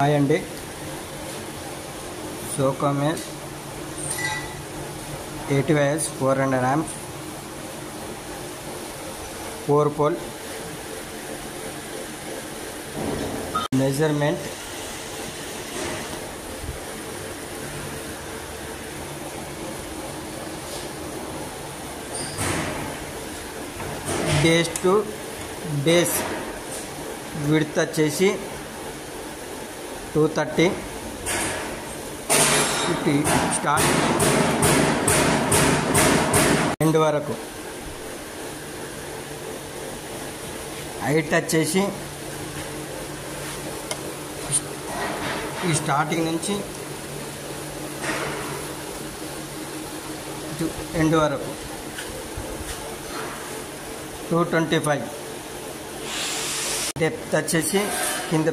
Hi అండి. సోకోమేర్ 80 400 amps 4 pole measurement base to base width వచ్చేసి 230 start end వరకు. Height వచ్చేసి ఈ స్టార్టింగ్ నుంచి ఎండ్ వరకు 225. డెప్త్ వచ్చేసి కింద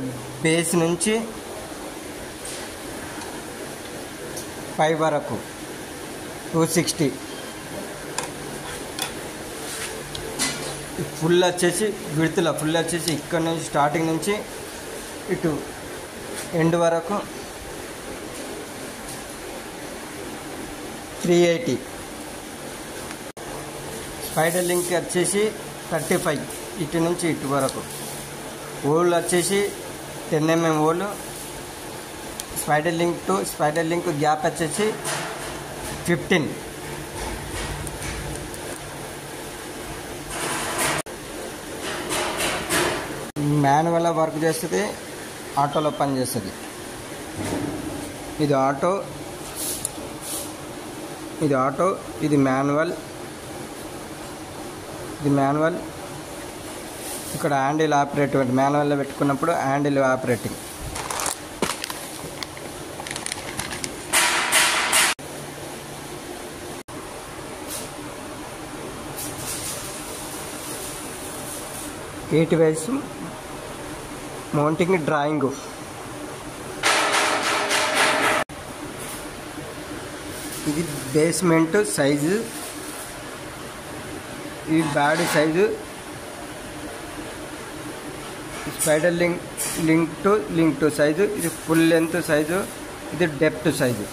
బేస్ నుంచి పై వరకు 260. ఫుల్ వచ్చేసి విడ్త్లో ఫుల్ వచ్చేసి ఇక్కడ నుంచి స్టార్టింగ్ నుంచి ఇటు ఎండ్ వరకు 380. స్పైడర్ లింక్ వచ్చేసి 35 ఇటు నుంచి ఇటు వరకు. ఓల్ వచ్చేసి 10 mm hole. Spider link to spider link gap వచ్చేసి 15. మాన్యువల్ వర్క్ చేస్తుంది, ఆటోలో పని చేస్తుంది. ఇది ఆటో, ఇది మాన్యువల్. ఇక్కడ హ్యాండిల్ ఆపరేటింగ్, మాన్యువల్లో పెట్టుకున్నప్పుడు handle operating. Eight vice mounting drawing. ఇది బేస్మెంట్ సైజు, ఇది body size. Spider link to size. ఇది ఫుల్ లెంత్ సైజు, ఇది డెప్త్ సైజు.